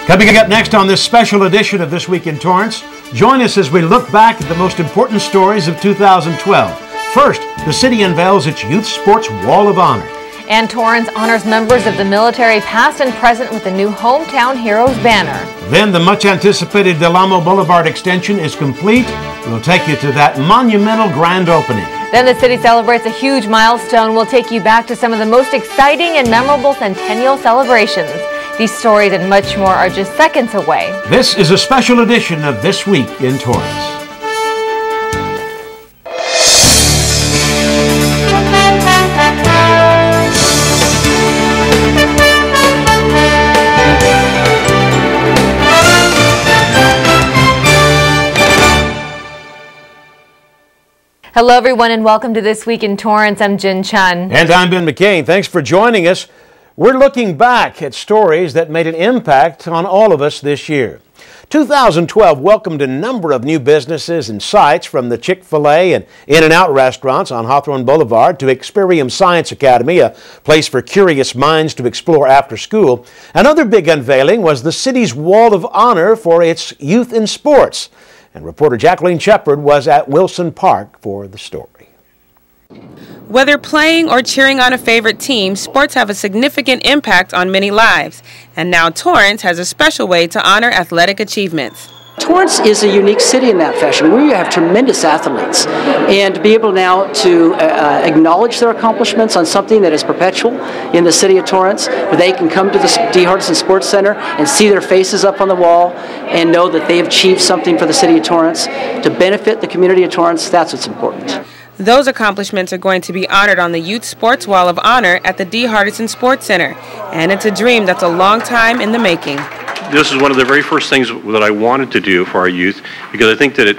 Coming up next on this special edition of This Week in Torrance, join us as we look back at the most important stories of 2012. First, the city unveils its Youth Sports Wall of Honor. And Torrance honors members of the military past and present with the new Hometown Heroes banner. Then the much-anticipated Alma Boulevard extension is complete. We'll take you to that monumental grand opening. Then the city celebrates a huge milestone. We'll take you back to some of the most exciting and memorable Centennial celebrations. These stories and much more are just seconds away. This is a special edition of This Week in Torrance. Hello everyone and welcome to This Week in Torrance. I'm Chun. And I'm McCain. Thanks for joining us. We're looking back at stories that made an impact on all of us this year. 2012 welcomed a number of new businesses and sites, from the Chick-fil-A and In-N-Out restaurants on Hawthorne Boulevard to Experium Science Academy, a place for curious minds to explore after school. Another big unveiling was the city's Wall of Honor for its youth in sports. And reporter Jacqueline Shepard was at Wilson Park for the story. Whether playing or cheering on a favorite team, sports have a significant impact on many lives. And now Torrance has a special way to honor athletic achievements. Torrance is a unique city in that fashion. We have tremendous athletes, and to be able now to acknowledge their accomplishments on something that is perpetual in the city of Torrance, where they can come to the D. Hardison Sports Center and see their faces up on the wall and know that they've achieved something for the city of Torrance to benefit the community of Torrance. That's what's important. Those accomplishments are going to be honored on the Youth Sports Wall of Honor at the D. Hardison Sports Center, and it's a dream that's a long time in the making. This is one of the very first things that I wanted to do for our youth, because I think that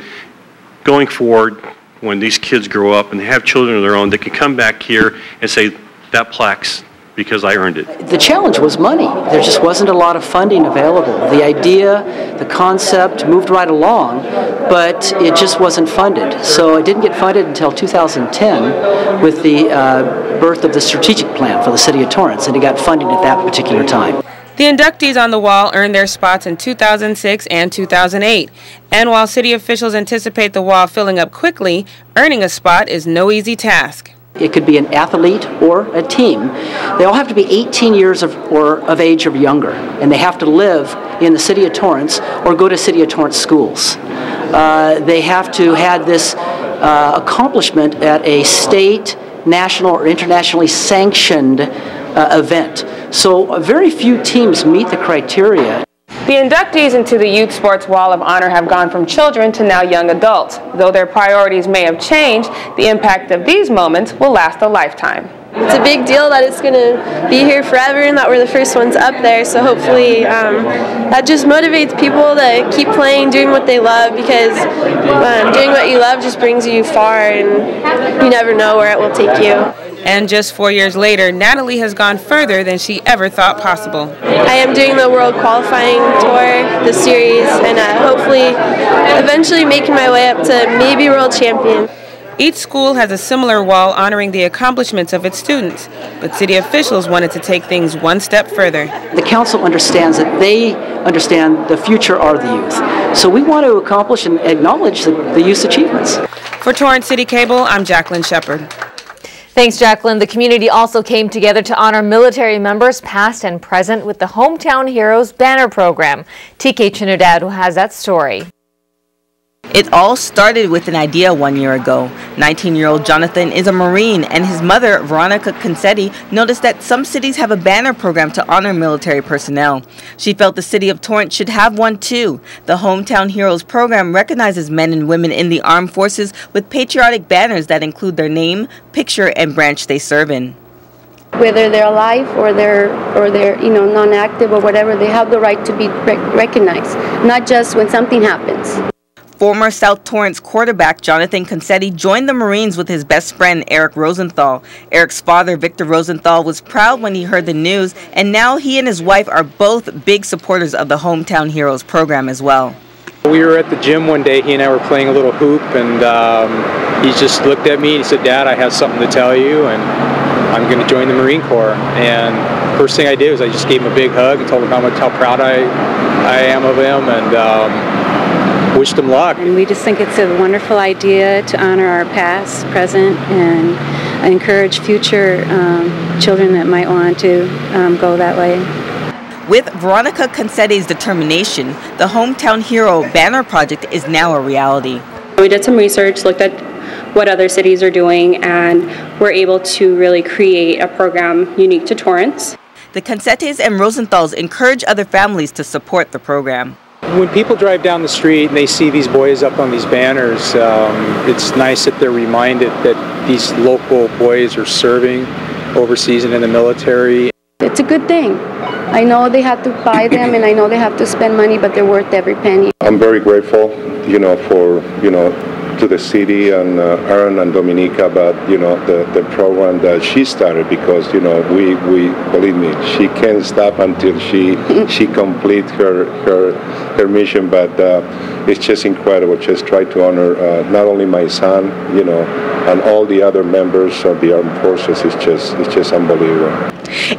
going forward, when these kids grow up and they have children of their own, they can come back here and say, that plaque's because I earned it. The challenge was money. There just wasn't a lot of funding available. The idea, the concept moved right along, but it just wasn't funded. So it didn't get funded until 2010 with the birth of the strategic plan for the city of Torrance, and it got funding at that particular time. The inductees on the wall earned their spots in 2006 and 2008. And while city officials anticipate the wall filling up quickly, earning a spot is no easy task. It could be an athlete or a team. They all have to be 18 years of age or younger, and they have to live in the city of Torrance or go to city of Torrance schools. They have to have this accomplishment at a state, national, or internationally sanctioned event. So very few teams meet the criteria. The inductees into the Youth Sports Wall of Honor have gone from children to now young adults. Though their priorities may have changed, the impact of these moments will last a lifetime. It's a big deal that it's going to be here forever and that we're the first ones up there, so hopefully that just motivates people to keep playing, doing what they love, because doing what you love just brings you far and you never know where it will take you. And just 4 years later, Natalie has gone further than she ever thought possible. I am doing the World Qualifying Tour, the series, and hopefully eventually making my way up to maybe World Champion. Each school has a similar wall honoring the accomplishments of its students, but city officials wanted to take things one step further. The council understands that they understand the future are the youth. So we want to accomplish and acknowledge the youth's achievements. For Torrance CitiCABLE, I'm Jacqueline Shepard. Thanks, Jacqueline. The community also came together to honor military members past and present with the Hometown Heroes banner program. TK Trinidad has that story. It all started with an idea 1 year ago. 19-year-old Jonathan is a Marine, and his mother, Veronica Concetti, noticed that some cities have a banner program to honor military personnel. She felt the city of Torrance should have one too. The Hometown Heroes program recognizes men and women in the armed forces with patriotic banners that include their name, picture, and branch they serve in. Whether they're alive or they're non-active or whatever, they have the right to be recognized, not just when something happens. Former South Torrance quarterback Jonathan Concetti joined the Marines with his best friend Eric Rosenthal. Eric's father, Victor Rosenthal, was proud when he heard the news, and now he and his wife are both big supporters of the Hometown Heroes program as well. We were at the gym one day, he and I were playing a little hoop, and he just looked at me and he said, "Dad, I have something to tell you." And I'm going to join the Marine Corps. And first thing I did was I just gave him a big hug and told him how proud I am of him, and wished him luck. And we just think it's a wonderful idea to honor our past, present, and encourage future children that might want to go that way. With Veronica Consetti's determination, the Hometown Hero banner project is now a reality. We did some research, looked at what other cities are doing, and we're able to really create a program unique to Torrance. The Consettis and Rosenthals encourage other families to support the program. When people drive down the street and they see these boys up on these banners, it's nice that they're reminded that these local boys are serving overseas and in the military. It's a good thing. I know they have to buy them and I know they have to spend money, but they're worth every penny. I'm very grateful, to the city and Aaron and Dominica about, the program that she started, because, we believe me, she can't stop until she completes her mission. But it's just incredible. Just try to honor not only my son, and all the other members of the armed forces. It's just unbelievable.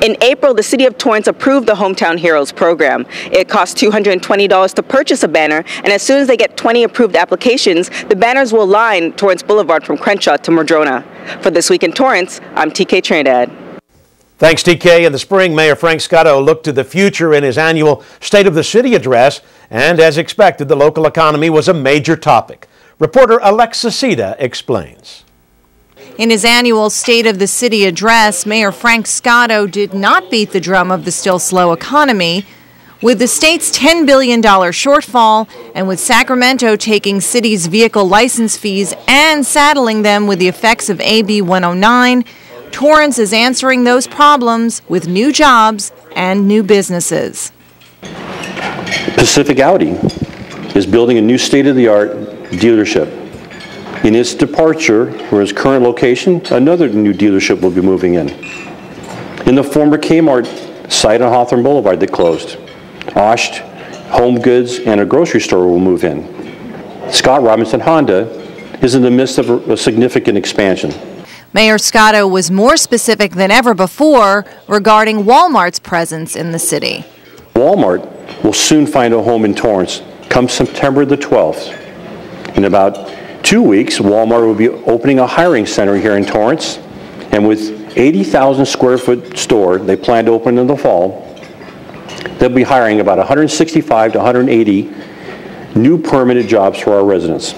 In April, the City of Torrance approved the Hometown Heroes program. It costs $220 to purchase a banner, and as soon as they get 20 approved applications, the banners will line Torrance Boulevard from Crenshaw to Madrona. For This Week in Torrance, I'm TK Trinidad. Thanks, TK. In the spring, Mayor Frank Scotto looked to the future in his annual State of the City address, and as expected, the local economy was a major topic. Reporter Alexa Sita explains. In his annual State of the City address, Mayor Frank Scotto did not beat the drum of the still slow economy. With the state's $10 billion shortfall, and with Sacramento taking city's vehicle license fees and saddling them with the effects of AB 109, Torrance is answering those problems with new jobs and new businesses. Pacific Audi is building a new state-of-the-art dealership. In its departure, or its current location, another new dealership will be moving in. In the former Kmart site on Hawthorne Boulevard that closed, Osh, Home Goods, and a grocery store will move in. Scott Robinson Honda is in the midst of a significant expansion. Mayor Scotto was more specific than ever before regarding Walmart's presence in the city. Walmart will soon find a home in Torrance come September the 12th. In about 2 weeks, Walmart will be opening a hiring center here in Torrance, and with 80,000 square foot store they plan to open in the fall, they'll be hiring about 165 to 180 new permanent jobs for our residents.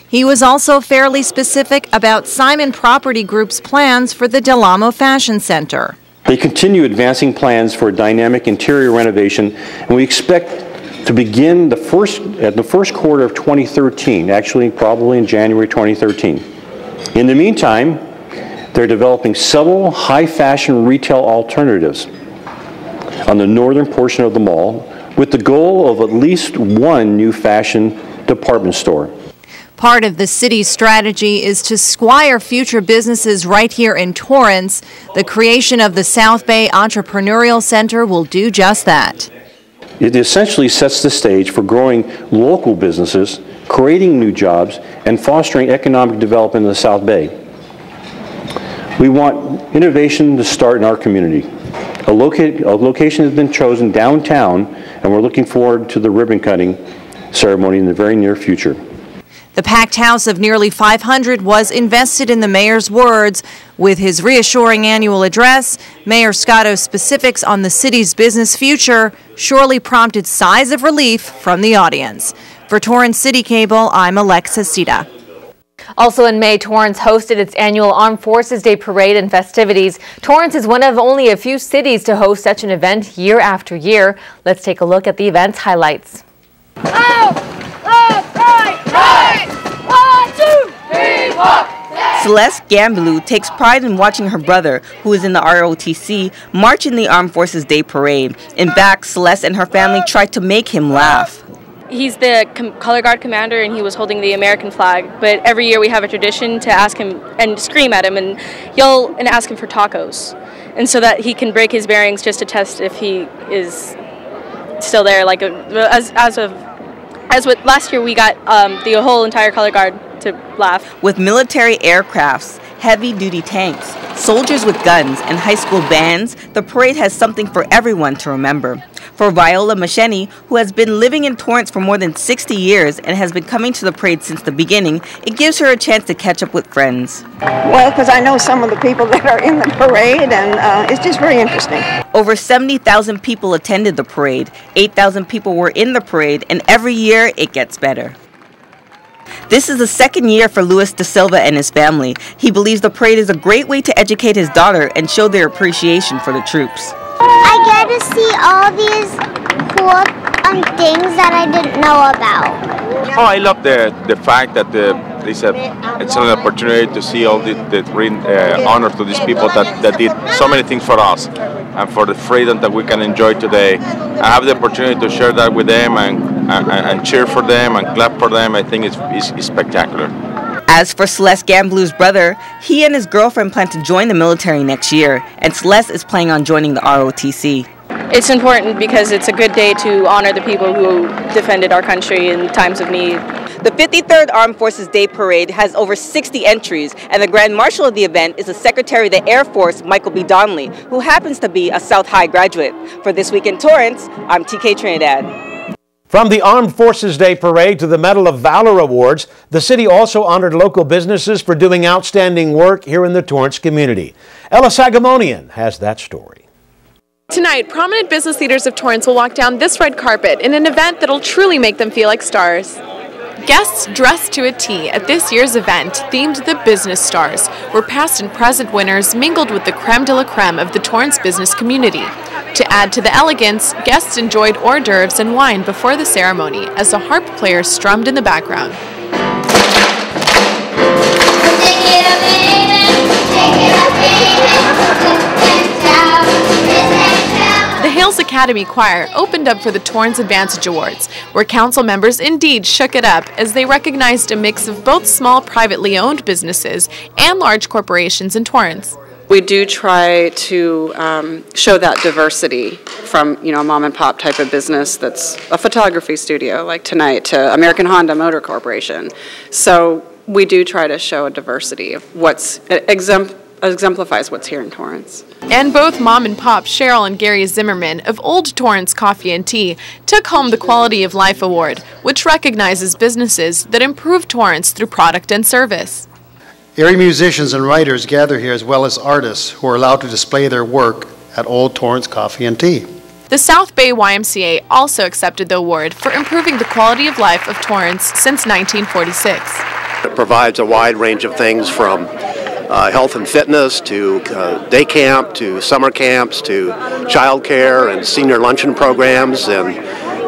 He was also fairly specific about Simon Property Group's plans for the Del Amo Fashion Center. They continue advancing plans for dynamic interior renovation, and we expect to begin the first quarter of 2013, actually probably in January 2013. In the meantime, they're developing several high-fashion retail alternatives on the northern portion of the mall with the goal of at least one new fashion department store. Part of the city's strategy is to squire future businesses right here in Torrance. The creation of the South Bay Entrepreneurial Center will do just that. It essentially sets the stage for growing local businesses, creating new jobs, and fostering economic development in the South Bay. We want innovation to start in our community. A location has been chosen downtown, and we're looking forward to the ribbon cutting ceremony in the very near future. The packed house of nearly 500 was invested in the mayor's words. With his reassuring annual address, Mayor Scotto's specifics on the city's business future surely prompted sighs of relief from the audience. For Torrance CitiCABLE, I'm Alexa Sita. Also in May, Torrance hosted its annual Armed Forces Day Parade and festivities. Torrance is one of only a few cities to host such an event year after year. Let's take a look at the event's highlights. Celeste Gambilou takes pride in watching her brother, who is in the ROTC, march in the Armed Forces Day Parade. In fact, Celeste and her family tried to make him laugh. He's the color guard commander, and he was holding the American flag. But every year we have a tradition to ask him and scream at him and yell and ask him for tacos, and so that he can break his bearings just to test if he is still there. Like as with last year, we got the whole entire color guard to laugh. With military aircrafts, heavy-duty tanks, soldiers with guns, and high school bands, the parade has something for everyone to remember. For Viola Macheni, who has been living in Torrance for more than 60 years and has been coming to the parade since the beginning, it gives her a chance to catch up with friends. Well, because I know some of the people that are in the parade, and it's just very interesting. Over 70,000 people attended the parade, 8,000 people were in the parade, and every year it gets better. This is the second year for Luis Da Silva and his family. He believes the parade is a great way to educate his daughter and show their appreciation for the troops. I get to see all these cool things that I didn't know about. Oh, I love the fact that it's an opportunity to see all the honor to these people that did so many things for us and for the freedom that we can enjoy today. I have the opportunity to share that with them and cheer for them and clap for them. I think it's spectacular. As for Celeste Gamblou's brother, he and his girlfriend plan to join the military next year, and Celeste is planning on joining the ROTC. It's important because it's a good day to honor the people who defended our country in times of need. The 53rd Armed Forces Day Parade has over 60 entries, and the Grand Marshal of the event is the Secretary of the Air Force, Michael B. Donnelly, who happens to be a South High graduate. For This Week in Torrance, I'm TK Trinidad. From the Armed Forces Day Parade to the Medal of Valor Awards, the city also honored local businesses for doing outstanding work here in the Torrance community. Ella Sagamonian has that story. Tonight, prominent business leaders of Torrance will walk down this red carpet in an event that'll truly make them feel like stars. Guests dressed to a T at this year's event, themed the Business Stars, where past and present winners mingled with the creme de la creme of the Torrance business community. To add to the elegance, guests enjoyed hors d'oeuvres and wine before the ceremony as a harp player strummed in the background. The Hales Academy Choir opened up for the Torrance Advantage Awards, where council members indeed shook it up as they recognized a mix of both small privately owned businesses and large corporations in Torrance. We do try to show that diversity from, a mom and pop type of business that's a photography studio like tonight to American Honda Motor Corporation. So we do try to show a diversity of what's exemplifies what's here in Torrance. And both mom and pop Cheryl and Gary Zimmerman of Old Torrance Coffee and Tea took home the Quality of Life Award, which recognizes businesses that improve Torrance through product and service. Area musicians and writers gather here, as well as artists who are allowed to display their work at Old Torrance Coffee and Tea. The South Bay YMCA also accepted the award for improving the quality of life of Torrance since 1946. It provides a wide range of things from health and fitness to day camp to summer camps to child care and senior luncheon programs, and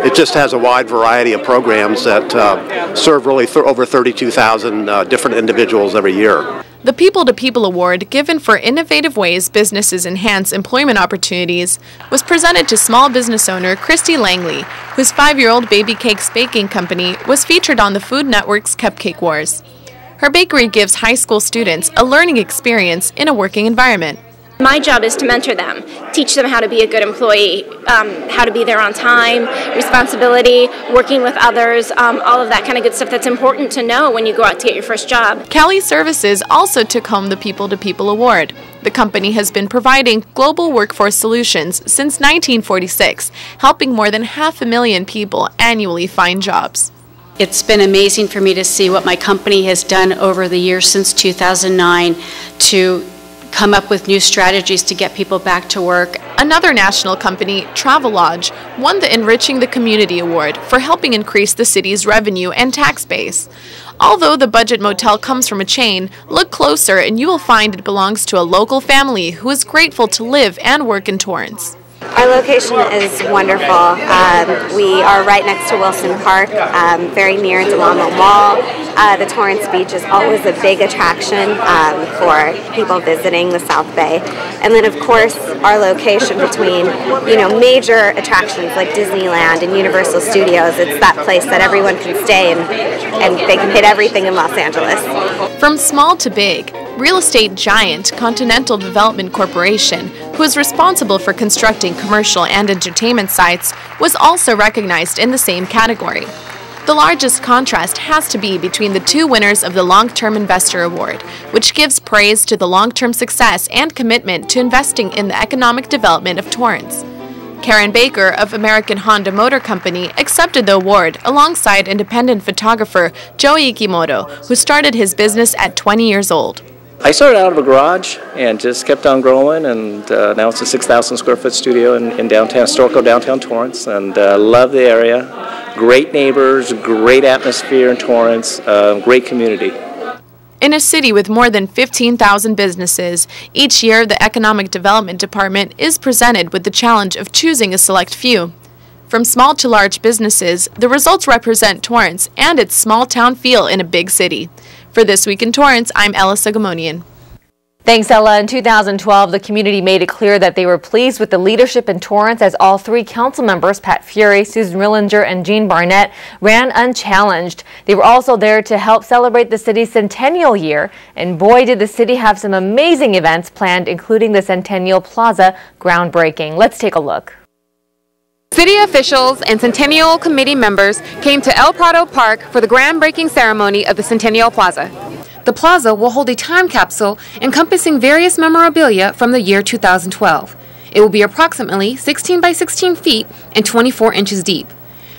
it just has a wide variety of programs that serve really over 32,000 different individuals every year. The People to People Award, given for innovative ways businesses enhance employment opportunities, was presented to small business owner Christy Langley, whose 5-year-old Baby Cakes baking company was featured on the Food Network's Cupcake Wars. Her bakery gives high school students a learning experience in a working environment. My job is to mentor them, teach them how to be a good employee, how to be there on time, responsibility, working with others, all of that kind of good stuff that's important to know when you go out to get your first job. Cali Services also took home the People to People Award. The company has been providing global workforce solutions since 1946, helping more than 500,000 people annually find jobs. It's been amazing for me to see what my company has done over the years since 2009 to come up with new strategies to get people back to work. Another national company, Travelodge, won the Enriching the Community Award for helping increase the city's revenue and tax base. Although the budget motel comes from a chain, look closer and you will find it belongs to a local family who is grateful to live and work in Torrance. Our location is wonderful. We are right next to Wilson Park, very near Delamo Mall. The Torrance Beach is always a big attraction for people visiting the South Bay. And then, of course, our location between, major attractions like Disneyland and Universal Studios. It's that place that everyone can stay and they can hit everything in Los Angeles. From small to big, real estate giant Continental Development Corporation, who is responsible for constructing commercial and entertainment sites, was also recognized in the same category. The The largest contrast has to be between the two winners of the Long-Term Investor Award, which gives praise to the long-term success and commitment to investing in the economic development of Torrance. Karen Baker of American Honda Motor Company accepted the award alongside independent photographer Joey Ikimoto, who started his business at 20 years old. I started out of a garage and just kept on growing, and now it's a 6,000 square foot studio in downtown, historical downtown Torrance, and love the area. Great neighbors, great atmosphere in Torrance, great community. In a city with more than 15,000 businesses, each year the Economic Development Department is presented with the challenge of choosing a select few. From small to large businesses, the results represent Torrance and its small town feel in a big city. For This Week in Torrance, I'm Ella Sagamonian. Thanks, Ella. In 2012, the community made it clear that they were pleased with the leadership in Torrance as all three council members, Pat Fury, Susan Rillinger, and Jean Barnett, ran unchallenged. They were also there to help celebrate the city's centennial year, and boy, did the city have some amazing events planned, including the Centennial Plaza groundbreaking. Let's take a look. City officials and Centennial Committee members came to El Prado Park for the groundbreaking ceremony of the Centennial Plaza. The plaza will hold a time capsule encompassing various memorabilia from the year 2012. It will be approximately 16 by 16 feet and 24 inches deep.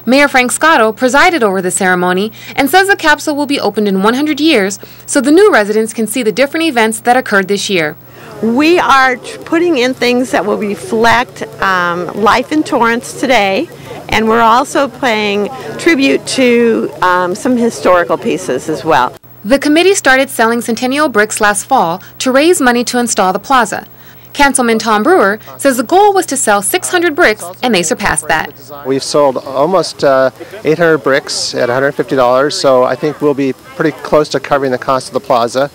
Mayor Frank Scotto presided over the ceremony and says the capsule will be opened in 100 years so the new residents can see the different events that occurred this year. We are putting in things that will reflect life in Torrance today, and we're also paying tribute to some historical pieces as well. The committee started selling Centennial bricks last fall to raise money to install the plaza. Councilman Tom Brewer says the goal was to sell 600 bricks, and they surpassed that. We've sold almost 800 bricks at $150, so I think we'll be pretty close to covering the cost of the plaza.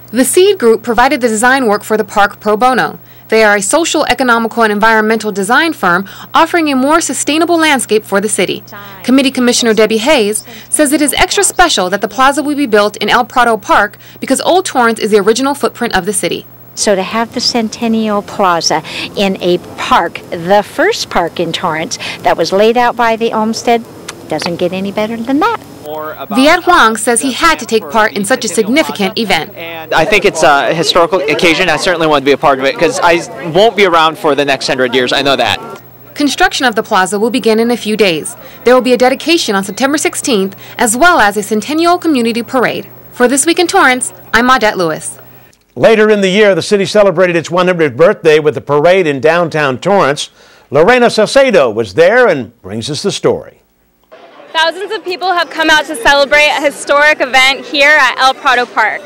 The Seed Group provided the design work for the park pro bono. They are a social, economical, and environmental design firm offering a more sustainable landscape for the city. Committee Commissioner Debbie Hayes says it is extra special that the plaza will be built in El Prado Park because Old Torrance is the original footprint of the city. So to have the Centennial Plaza in a park, the first park in Torrance that was laid out by the Olmsted, doesn't get any better than that. Viet Huang says he had to take part in such a significant event. I think it's a historical occasion. I certainly want to be a part of it because I won't be around for the next 100 years. I know that. Construction of the plaza will begin in a few days. There will be a dedication on September 16th as well as a Centennial Community Parade. For This Week in Torrance, I'm Maudette Lewis. Later in the year, the city celebrated its 100th birthday with a parade in downtown Torrance. Lorena Salcedo was there and brings us the story. Thousands of people have come out to celebrate a historic event here at El Prado Park.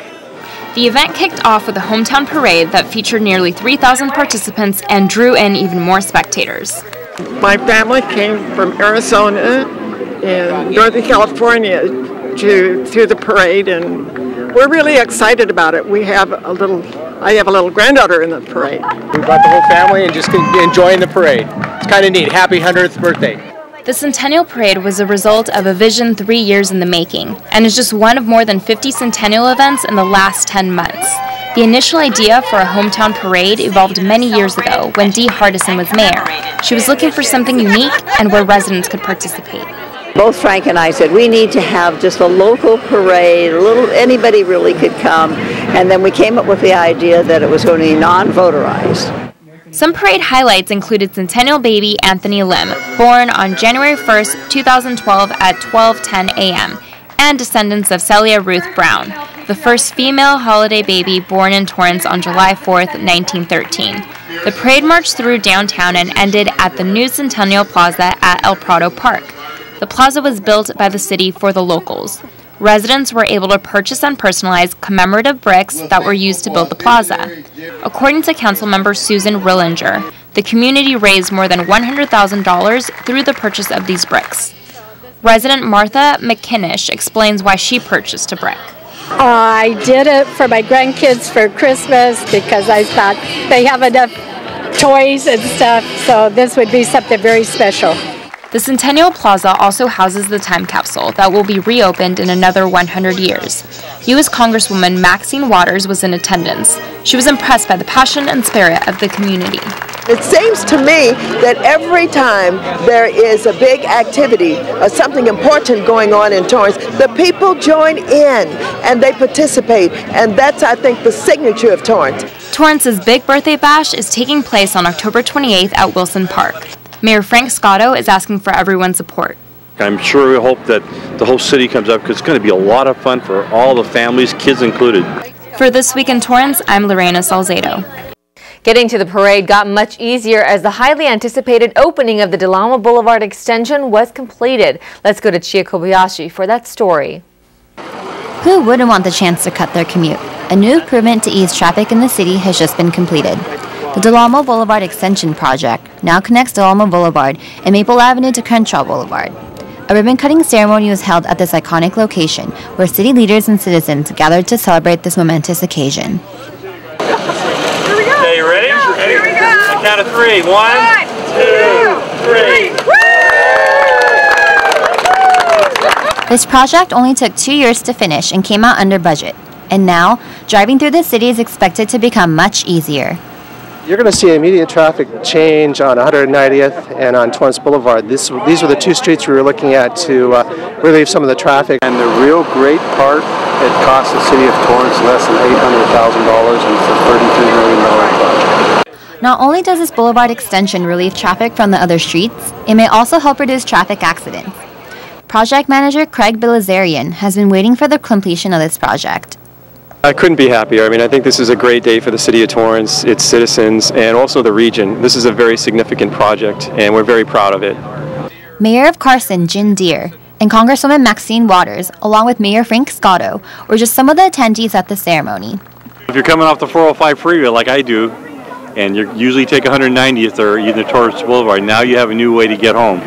The event kicked off with a hometown parade that featured nearly 3,000 participants and drew in even more spectators. My family came from Arizona and Northern California to the parade, and we're really excited about it. I have a little granddaughter in the parade. We brought the whole family and just enjoying the parade. It's kind of neat. Happy 100th birthday. The Centennial Parade was a result of a vision 3 years in the making, and is just one of more than 50 Centennial events in the last 10 months. The initial idea for a hometown parade evolved many years ago when Dee Hardison was mayor. She was looking for something unique and where residents could participate. Both Frank and I said we need to have just a local parade, anybody really could come, and then we came up with the idea that it was going to be non-voterized. Some parade highlights included Centennial baby Anthony Lim, born on January 1st, 2012 at 12:10 a.m., and descendants of Celia Ruth Brown, the first female holiday baby born in Torrance on July 4th, 1913. The parade marched through downtown and ended at the new Centennial Plaza at El Prado Park. The plaza was built by the city for the locals. Residents were able to purchase and personalize commemorative bricks that were used to build the plaza. According to Councilmember Susan Rillinger, the community raised more than $100,000 through the purchase of these bricks. Resident Martha McKinnish explains why she purchased a brick. I did it for my grandkids for Christmas because I thought they have enough toys and stuff, so this would be something very special. The Centennial Plaza also houses the time capsule that will be reopened in another 100 years. U.S. Congresswoman Maxine Waters was in attendance. She was impressed by the passion and spirit of the community. It seems to me that every time there is a big activity or something important going on in Torrance, the people join in and they participate, and that's, I think, the signature of Torrance. Torrance's Big Birthday Bash is taking place on October 28th at Wilson Park. Mayor Frank Scotto is asking for everyone's support. I'm sure we hope that the whole city comes up because it's going to be a lot of fun for all the families, kids included. For This Week in Torrance, I'm Lorena Salzedo. Getting to the parade got much easier as the highly anticipated opening of the Alma Boulevard extension was completed. Let's go to Chia Kobayashi for that story. Who wouldn't want the chance to cut their commute? A new improvement to ease traffic in the city has just been completed. The Alma Boulevard Extension Project now connects Alma Boulevard and Maple Avenue to Crenshaw Boulevard. A ribbon-cutting ceremony was held at this iconic location, where city leaders and citizens gathered to celebrate this momentous occasion. Okay, you ready? Yeah, here we go. On count of 3. 1, 2, 3. This project only took 2 years to finish and came out under budget. And now, driving through the city is expected to become much easier. You're going to see immediate traffic change on 190th and on Torrance Boulevard. These were the two streets we were looking at to relieve some of the traffic. And the real great part, it cost the city of Torrance less than $800,000 and it's a $32 million project. Not only does this boulevard extension relieve traffic from the other streets, it may also help reduce traffic accidents. Project manager Craig Bilazarian has been waiting for the completion of this project. I couldn't be happier. I mean, I think this is a great day for the city of Torrance, its citizens, and also the region. This is a very significant project, and we're very proud of it. Mayor of Carson, Jin Deere, and Congresswoman Maxine Waters, along with Mayor Frank Scotto, were just some of the attendees at the ceremony. If you're coming off the 405 freeway like I do, and you usually take 190th or either Torrance Boulevard, now you have a new way to get home.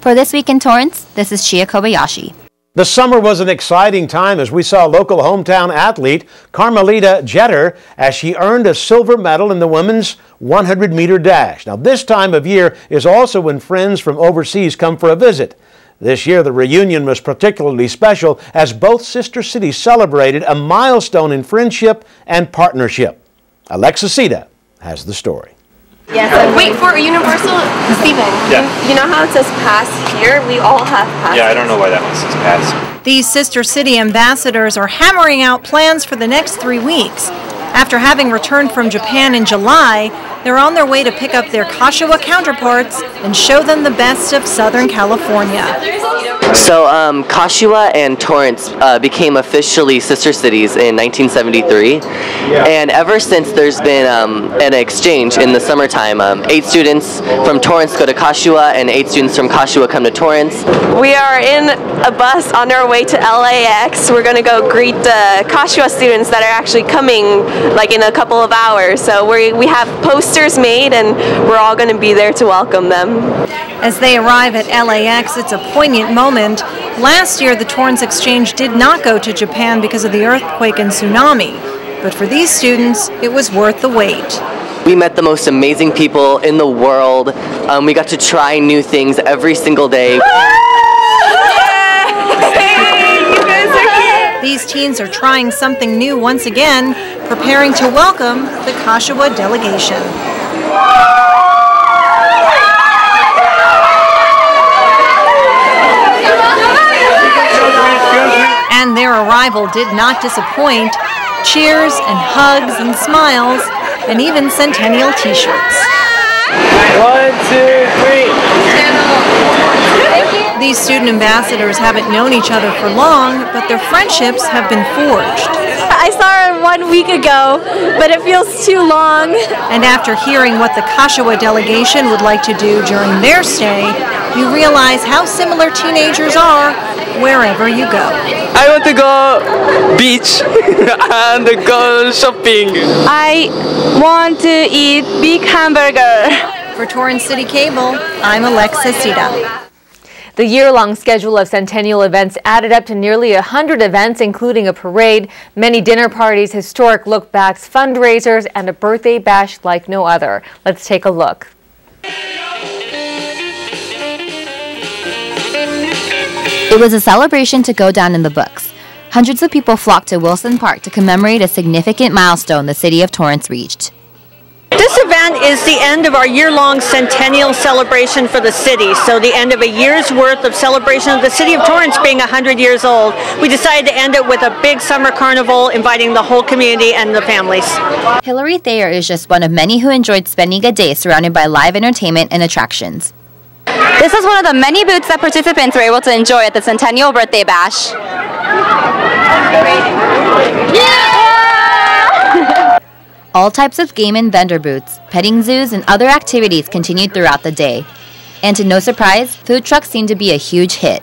For This Week in Torrance, this is Chia Kobayashi. The summer was an exciting time as we saw local hometown athlete Carmelita Jeter as she earned a silver medal in the women's 100-meter dash. Now, this time of year is also when friends from overseas come for a visit. This year, the reunion was particularly special as both sister cities celebrated a milestone in friendship and partnership. Alexa Sita has the story. Yes, wait for Universal, Stephen. Yeah. You know how it says pass here? We all have passes. Yeah, I don't know why that one says pass. These sister city ambassadors are hammering out plans for the next 3 weeks. After having returned from Japan in July, they're on their way to pick up their Kashiwa counterparts and show them the best of Southern California. So Kashiwa and Torrance became officially sister cities in 1973, and ever since there's been an exchange in the summertime. 8 students from Torrance go to Kashiwa and 8 students from Kashiwa come to Torrance. We are in a bus on our way to LAX. We're going to go greet the Kashiwa students that are actually coming like in a couple of hours. So we have posters made and we're all going to be there to welcome them. As they arrive at LAX, it's a poignant moment. Last year, the Torrance Exchange did not go to Japan because of the earthquake and tsunami. But for these students, it was worth the wait. We met the most amazing people in the world. We got to try new things every single day. These teens are trying something new once again, preparing to welcome the Kashiwa delegation. And their arrival did not disappoint. Cheers and hugs and smiles, and even Centennial t-shirts. 1, 2, 3. These student ambassadors haven't known each other for long, but their friendships have been forged. I saw her 1 week ago, but it feels too long. And after hearing what the Kashiwa delegation would like to do during their stay, you realize how similar teenagers are wherever you go. I want to go beach and go shopping. I want to eat big hamburger. For Torrance City Cable, I'm Alexa Sita. The year-long schedule of Centennial events added up to nearly 100 events, including a parade, many dinner parties, historic look-backs, fundraisers, and a birthday bash like no other. Let's take a look. It was a celebration to go down in the books. Hundreds of people flocked to Wilson Park to commemorate a significant milestone the city of Torrance reached. This This event is the end of our year-long centennial celebration for the city. So the end of a year's worth of celebration of the city of Torrance being 100 years old. We decided to end it with a big summer carnival inviting the whole community and the families. Hillary Thayer is just one of many who enjoyed spending a day surrounded by live entertainment and attractions. This is one of the many booths that participants were able to enjoy at the Centennial Birthday Bash. All types of game and vendor booths, petting zoos, and other activities continued throughout the day. And to no surprise, food trucks seemed to be a huge hit.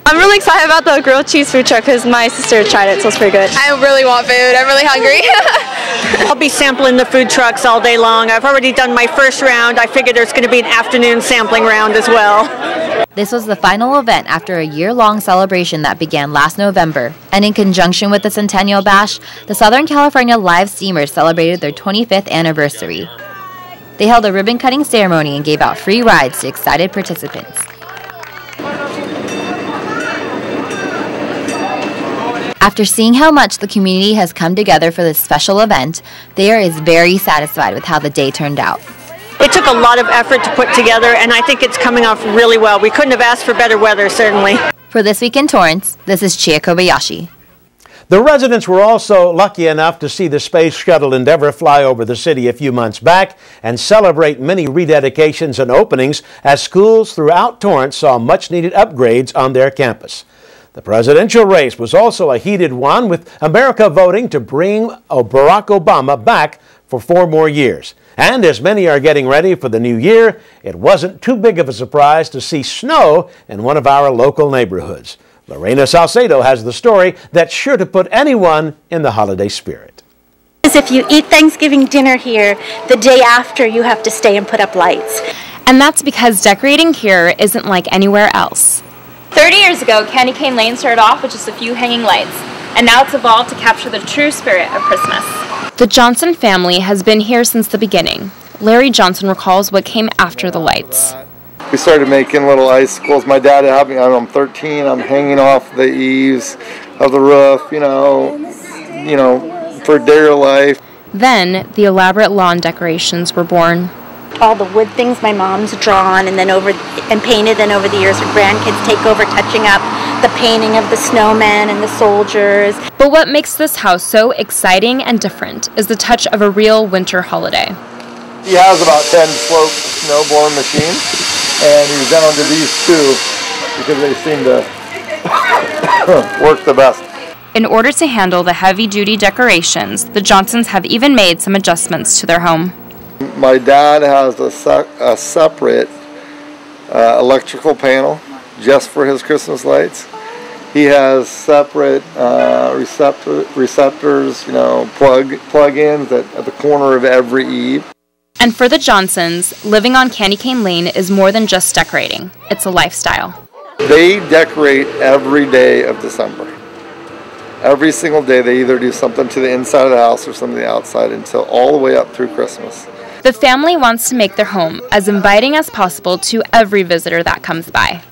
I'm really excited about the grilled cheese food truck because my sister tried it, so it's pretty good. I really want food. I'm really hungry. I'll be sampling the food trucks all day long. I've already done my first round. I figure there's going to be an afternoon sampling round as well. This was the final event after a year-long celebration that began last November. And in conjunction with the Centennial Bash, the Southern California Live Steamers celebrated their 25th anniversary. They held a ribbon-cutting ceremony and gave out free rides to excited participants. After seeing how much the community has come together for this special event, Thayer is very satisfied with how the day turned out. It took a lot of effort to put together, and I think it's coming off really well. We couldn't have asked for better weather, certainly. For This Week in Torrance, this is Chia Kobayashi. The residents were also lucky enough to see the Space Shuttle Endeavour fly over the city a few months back and celebrate many rededications and openings as schools throughout Torrance saw much-needed upgrades on their campus. The presidential race was also a heated one, with America voting to bring Barack Obama back for 4 more years. And as many are getting ready for the new year, it wasn't too big of a surprise to see snow in one of our local neighborhoods. Lorena Salcedo has the story that's sure to put anyone in the holiday spirit. If you eat Thanksgiving dinner here, the day after you have to stay and put up lights. And that's because decorating here isn't like anywhere else. 30 years ago, Candy Cane Lane started off with just a few hanging lights, and now it's evolved to capture the true spirit of Christmas. The Johnson family has been here since the beginning. Larry Johnson recalls what came after the lights. We started making little icicles. My dad had me, I'm 13, I'm hanging off the eaves of the roof, you know, for dear life. Then the elaborate lawn decorations were born. All the wood things my mom's drawn and painted, and over the years her grandkids take over touching up the painting of the snowmen and the soldiers. But what makes this house so exciting and different is the touch of a real winter holiday. He has about 10 slope snowboard machines, and he's down to these 2 because they seem to work the best. In order to handle the heavy-duty decorations, the Johnsons have even made some adjustments to their home. My dad has a separate electrical panel just for his Christmas lights. He has separate receptors, plug-ins at the corner of every eave. And for the Johnsons, living on Candy Cane Lane is more than just decorating. It's a lifestyle. They decorate every day of December. Every single day they either do something to the inside of the house or something to the outside until all the way up through Christmas. The family wants to make their home as inviting as possible to every visitor that comes by.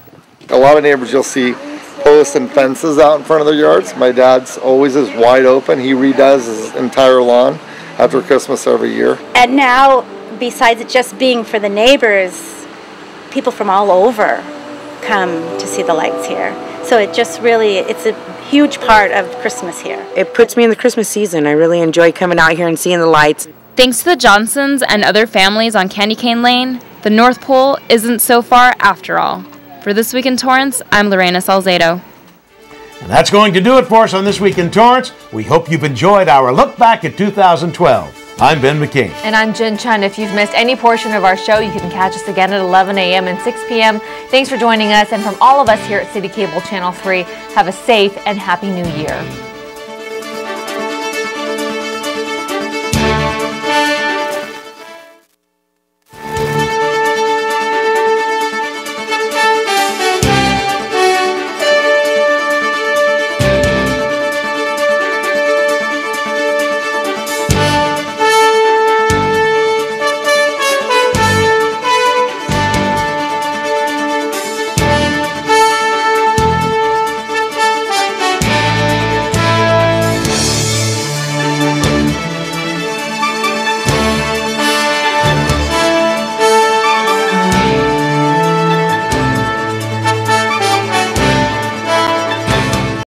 A lot of neighbors you'll see posts and fences out in front of their yards. My dad's always is wide open. He redoes his entire lawn after Christmas every year. And now, besides it just being for the neighbors, people from all over come to see the lights here. So it just really, it's a huge part of Christmas here. It puts me in the Christmas season. I really enjoy coming out here and seeing the lights. Thanks to the Johnsons and other families on Candy Cane Lane, the North Pole isn't so far after all. For This Week in Torrance, I'm Lorena Salcedo. And that's going to do it for us on This Week in Torrance. We hope you've enjoyed our look back at 2012. I'm Ben McCain. And I'm Chun. If you've missed any portion of our show, you can catch us again at 11 a.m. and 6 p.m. Thanks for joining us. And from all of us here at CitiCABLE Channel 3, have a safe and happy new year.